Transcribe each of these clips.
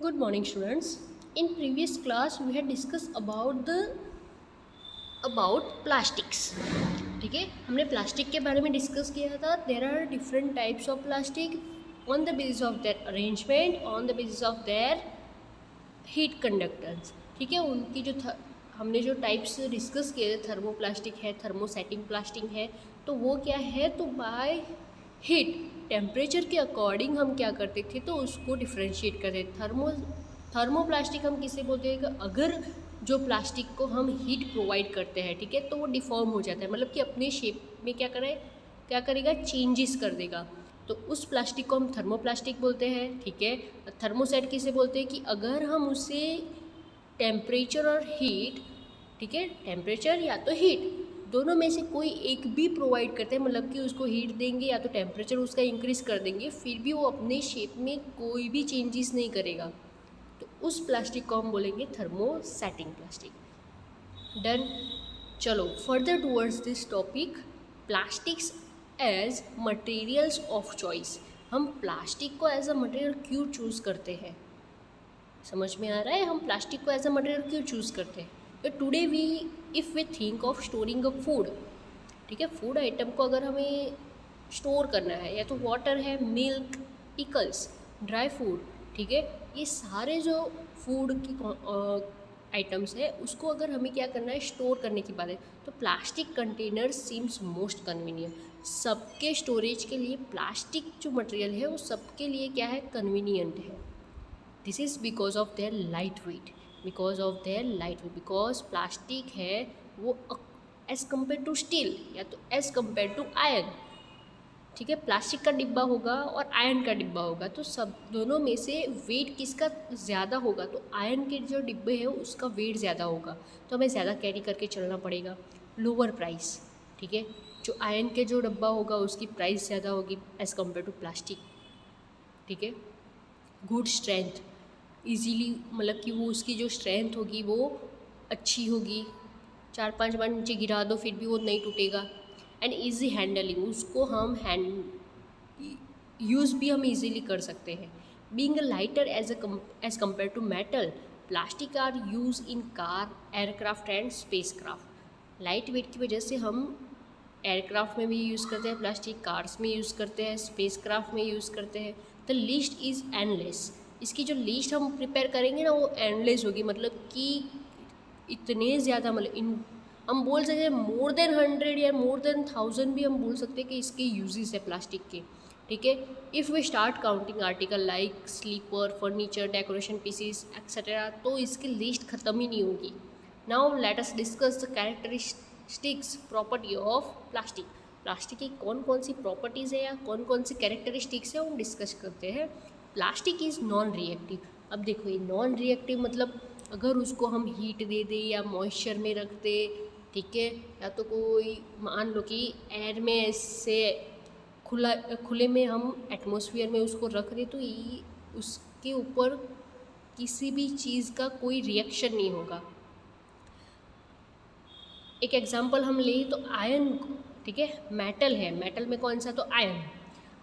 Good morning, students. In previous class, we had discussed about plastics. ठीक है, हमने plastic के बारे में डिस्कस किया था. There are different types of plastic on the basis of their arrangement, on the basis of their heat conductance. ठीक है, उनकी हमने जो टाइप्स डिस्कस किए, थर्मोप्लास्टिक है, थर्मोसेटिंग प्लास्टिक है. तो वो क्या है, तो बाय हीट टेम्परेचर के अकॉर्डिंग हम क्या करते थे, तो उसको डिफ्रेंशिएट करते थे. थर्मोप्लास्टिक हम किसे बोलते हैं कि अगर जो प्लास्टिक को हम हीट प्रोवाइड करते हैं, ठीक है, तो वो डिफॉर्म हो जाता है, मतलब कि अपने शेप में क्या करेगा, चेंजेस कर देगा. तो उस प्लास्टिक को हम थर्मोप्लास्टिक बोलते हैं. ठीक है, थर्मोसेट किसे बोलते हैं कि अगर हम उसे टेम्परेचर और हीट, ठीक है, टेम्परेचर या तो हीट दोनों में से कोई एक भी प्रोवाइड करते हैं, मतलब कि उसको हीट देंगे या तो टेम्परेचर उसका इंक्रीज कर देंगे, फिर भी वो अपने शेप में कोई भी चेंजेस नहीं करेगा, तो उस प्लास्टिक को हम बोलेंगे थर्मोसेटिंग प्लास्टिक. डन. चलो further towards this topic, plastics as materials of choice. हम प्लास्टिक को एज अ मटेरियल क्यों चूज़ करते हैं, समझ में आ रहा है, हम प्लास्टिक को एज अ मटेरियल क्यों चूज़ करते हैं. तो today if we think of storing a food, ठीक है, फूड आइटम को अगर हमें स्टोर करना है, या तो वाटर है, मिल्क, पिकल्स, ड्राई फूड, ठीक है, ये सारे जो फूड की आइटम्स है, उसको अगर हमें क्या करना है, स्टोर करने की बात है, तो plastic container seems most convenient. सबके स्टोरेज के लिए प्लास्टिक जो मटेरियल है वो सबके लिए क्या है, कन्वीनियंट है. This is because of their light weight, because plastic है वो एज़ कम्पेयर टू स्टील या तो एज़ कम्पेयर टू आयरन, ठीक है, प्लास्टिक का डिब्बा होगा और आयरन का डिब्बा होगा, तो सब दोनों में से वेट किसका ज़्यादा होगा, तो आयरन के जो डिब्बे हैं उसका वेट ज़्यादा होगा, तो हमें ज़्यादा कैरी करके चलना पड़ेगा. लोअर प्राइस, ठीक है, जो आयरन के जो डब्बा होगा उसकी प्राइस ज़्यादा होगी एज़ कम्पेयर टू प्लास्टिक. ठीक है, गुड स्ट्रेंथ, इजीली, मतलब कि वो उसकी जो स्ट्रेंथ होगी वो अच्छी होगी, 4-5 बार नीचे गिरा दो फिर भी वो नहीं टूटेगा. एंड ईजी हैंडलिंग, उसको हम यूज़ भी हम इजीली कर सकते हैं. Being lighter as compare to metal, plastic are use in car, aircraft and space craft. Light weight की वजह से हम एयरक्राफ्ट में भी यूज़ करते हैं प्लास्टिक, कार्स में यूज़ करते हैं, स्पेस क्राफ्ट में यूज़ करते हैं. The list is endless. इसकी जो लिस्ट हम प्रिपेयर करेंगे ना वो एंडलेस होगी, मतलब कि इतने ज़्यादा, मतलब इन हम बोल सकते हैं मोर देन 100 या मोर देन 1000 भी हम बोल सकते हैं कि इसके यूजेस है प्लास्टिक के. ठीक है, if we start counting article like slipper, furniture, decoration pieces etcetera, तो इसकी लिस्ट ख़त्म ही नहीं होगी. Now let us discuss the characteristics property of plastic. Plastic की कौन कौन सी प्रॉपर्टीज़ है या कौन कौन सी कैरेक्टरिस्टिक्स है हम डिस्कस करते हैं. Plastic is non reactive. अब देखो ये नॉन रिएक्टिव मतलब अगर उसको हम हीट दे दें या मॉइस्चर में रख दें, ठीक है, या तो कोई मान लो कि एयर में ऐसे खुले में हम एटमॉस्फेयर में उसको रख दें, तो ये उसके ऊपर किसी भी चीज़ का कोई रिएक्शन नहीं होगा. एक एग्जांपल हम लें तो आयरन को, ठीक है, मेटल है, मेटल में कौन सा, तो आयरन.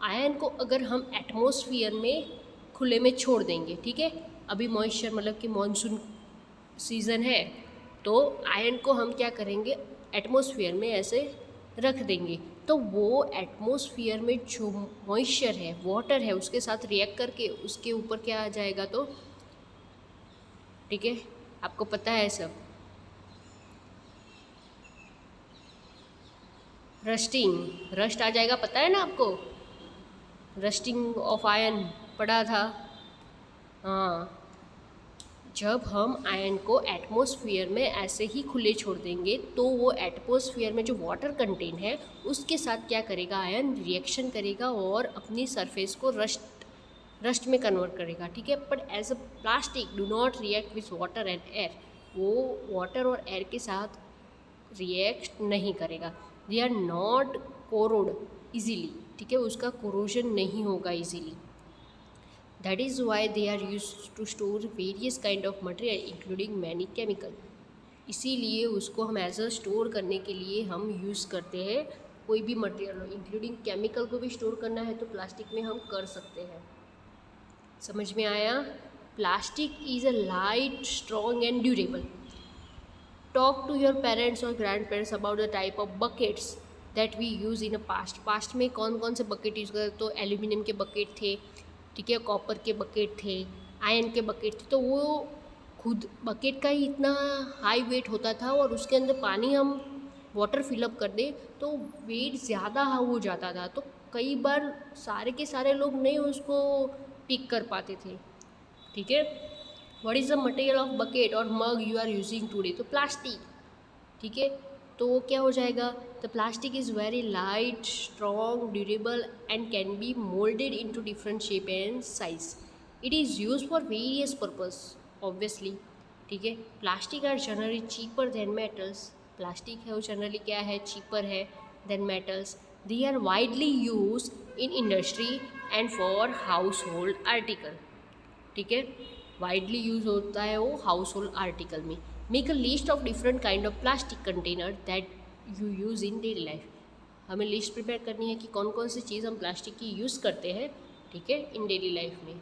आयरन को अगर हम एटमॉस्फेयर में खुले में छोड़ देंगे, ठीक है, अभी मॉइस्चर मतलब कि मॉनसून सीज़न है, तो आयरन को हम क्या करेंगे, एटमॉस्फेयर में ऐसे रख देंगे, तो वो एटमॉस्फेयर में जो मॉइस्चर है, वाटर है, उसके साथ रिएक्ट करके उसके ऊपर क्या आ जाएगा, तो ठीक है, आपको पता है सब. रस्ट आ जाएगा, पता है ना आपको, रस्टिंग ऑफ आयरन पढ़ा था. हाँ, जब हम आयरन को एटमॉस्फेयर में ऐसे ही खुले छोड़ देंगे तो वो एटमॉस्फेयर में जो वाटर कंटेन है उसके साथ क्या करेगा, आयरन रिएक्शन करेगा और अपनी सरफेस को रस्ट में कन्वर्ट करेगा. ठीक है, but as a plastic do not react with water and air. वो वाटर और एयर के साथ रिएक्ट नहीं करेगा. They are not corrode easily, ठीक है, उसका कोरोजन नहीं होगा easily. That is why they are used to store various kind of material including many chemical. इसीलिए उसको हम एज अ स्टोर करने के लिए हम यूज़ करते हैं. कोई भी मटेरियल इंक्लूडिंग केमिकल को भी स्टोर करना है तो प्लास्टिक में हम कर सकते हैं. समझ में आया. plastic is a light, strong and durable. Talk to your parents or grandparents about the type of buckets that we use in a past में कौन कौन से बकेट यूज़ करते, तो एल्यूमिनियम के बकेट थे, ठीक है, कॉपर के बकेट थे, आयरन के बकेट थे। तो वो खुद बकेट का ही इतना हाई वेट होता था और उसके अंदर पानी हम वाटर फिलअप कर दें तो वेट ज़्यादा हो जाता था, तो कई बार सारे के सारे लोग नहीं उसको पिक कर पाते थे, ठीक है। What is the material of bucket और mug you are using today, तो प्लास्टिक, ठीक है। तो वो क्या हो जाएगा, the plastic is very light, strong, durable and can be moulded into different shape and size. It is use for various purpose obviously, ठीक है। Plastic are generally cheaper than metals, plastic है वो जनरली क्या है, cheaper है than metals. They are widely use in industry and for house hold article, ठीक है। Widely use होता है वो हाउस होल्ड आर्टिकल में। Make a list of different kind of plastic container that you use in daily life. हमें list prepare करनी है कि कौन कौन सी चीज़ हम प्लास्टिक की यूज़ करते हैं, ठीक है, इन डेली लाइफ में।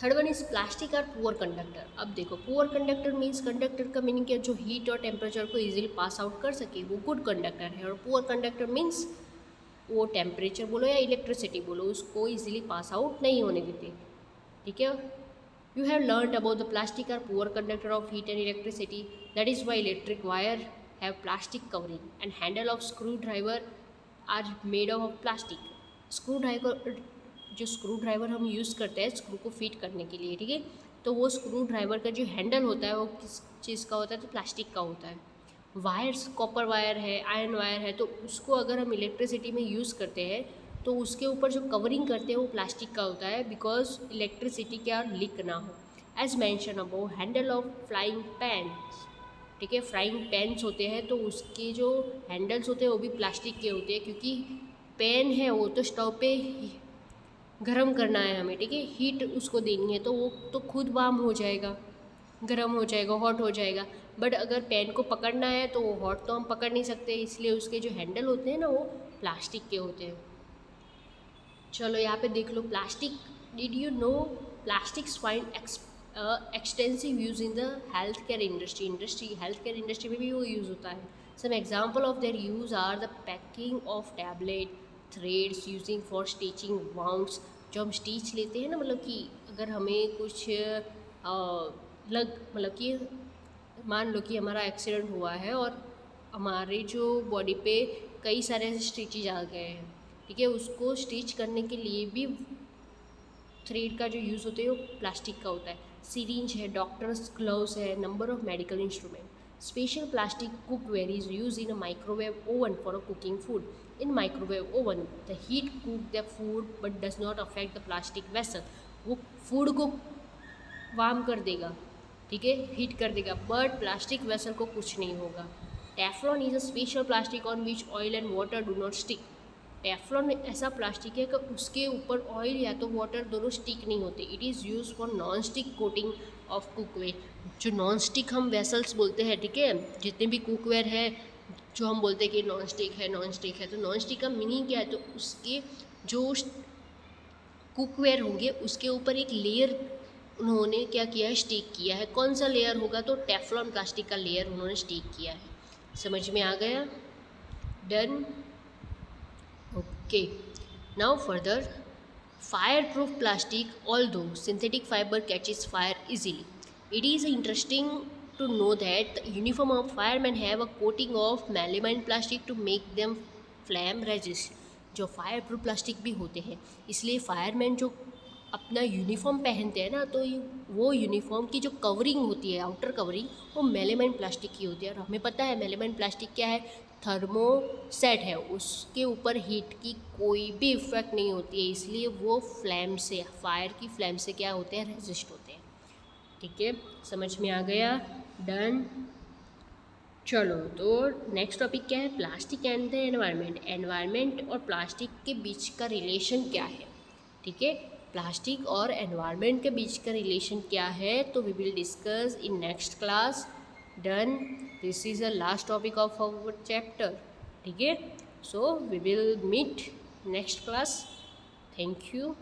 Third one is plastic are poor conductor. अब देखो, पुअर कंडक्टर मीन्स कंडक्टर का मीनिंग क्या, जो हीट और टेम्परेचर को इजीली पास आउट कर सके, वो गुड कंडक्टर है। और पुअर कंडक्टर मीन्स वो टेम्परेचर बोलो या इलेक्ट्रिसिटी बोलो, उसको इजीली पास आउट नहीं होने देते, ठीक है। You have learned about the plastic are poor conductor of heat and electricity. That is why electric wire have plastic covering and handle of screwdriver are made of plastic. जो screw driver हम use करते हैं screw को fit करने के लिए, ठीक है, तो वो स्क्रू ड्राइवर का जो हैंडल होता है वो किस चीज़ का होता है, तो प्लास्टिक का होता है। वायर्स, कॉपर वायर है, आयरन वायर है, तो उसको अगर हम इलेक्ट्रिसिटी में यूज़ करते हैं तो उसके ऊपर जो कवरिंग करते हैं वो प्लास्टिक का होता है, बिकॉज इलेक्ट्रिसिटी क्या लीक ना हो। As mention above, handle of flying pans, ठीक है, फ्राइंग पैन्स होते हैं तो उसके जो हैंडल्स होते हैं वो भी प्लास्टिक के होते हैं, क्योंकि पैन है वो तो स्टोव पे गर्म करना है हमें, ठीक है, हीट उसको देनी है, तो वो तो खुद वार्म हो जाएगा, गर्म हो जाएगा, हॉट हो जाएगा। बट अगर पैन को पकड़ना है तो वो हॉट तो हम पकड़ नहीं सकते, इसलिए उसके जो हैंडल होते हैं ना वो प्लास्टिक के होते हैं। चलो यहाँ पे देख लो, plastic, did you know plastics find extensive use in the health care industry, health care industry में भी वो यूज़ होता है। Some example of their use are the packing of tablet, threads using for stitching wounds, जो हम stitch लेते हैं ना, मतलब कि अगर हमें कुछ मतलब कि मान लो कि हमारा एक्सीडेंट हुआ है और हमारे जो बॉडी पे कई सारे ऐसे स्टिचेज आ गए हैं, ठीक है, उसको स्टिच करने के लिए भी थ्रेड का जो यूज़ होता है वो प्लास्टिक का होता है। सिरिंज है, डॉक्टर्स ग्लव्स है, number of medical instrument. Special plastic cookware is use in a microwave oven for a cooking food. In microwave oven the heat cook the food but does not affect the plastic vessel. वो food को warm कर देगा, ठीक है, heat कर देगा, but plastic vessel को कुछ नहीं होगा। Teflon is a special plastic on which oil and water do not stick. Teflon ऐसा प्लास्टिक है कि उसके ऊपर ऑयल या तो वाटर दोनों स्टिक नहीं होते। It is use for non stick coating of cookware. जो नॉन स्टिक हम वेसल्स बोलते हैं, ठीक है, जितने भी कुकवेयर है जो हम बोलते हैं कि नॉन स्टिक है, नॉन स्टिक है, तो नॉन स्टिक का मीनिंग क्या है, तो उसके जो कुकवेयर होंगे उसके ऊपर एक लेयर उन्होंने क्या किया है, स्टिक किया है। कौन सा लेयर होगा, तो टेफ्लॉन प्लास्टिक का लेयर उन्होंने स्टिक किया है। समझ में आ गया? Done. Okay, now further, fireproof plastic, although synthetic fiber catches fire easily. It is interesting to know that the uniform of firemen have a coating of melamine plastic to make them flame resist. जो fire proof plastic भी होते हैं, इसलिए fireman जो अपना uniform पहनते हैं ना, तो वो यूनिफॉर्म की जो कवरिंग होती है, आउटर कवरिंग, वो मेलामाइन प्लास्टिक की होती है। और हमें पता है मेलामाइन प्लास्टिक क्या है, थर्मोसेट है, उसके ऊपर हीट की कोई भी इफेक्ट नहीं होती है, इसलिए वो फ्लेम से, फायर की फ्लेम से क्या होते हैं, रेजिस्ट होते हैं। ठीक है, समझ में आ गया? डन। चलो, तो नेक्स्ट टॉपिक क्या है, plastic and the environment. Environment और प्लास्टिक के बीच का रिलेशन क्या है, ठीक है, प्लास्टिक और एनवायरनमेंट के बीच का रिलेशन क्या है, तो we will discuss in next class. Done. This is the last topic of our chapter, ठीक है। So we will meet next class. Thank you.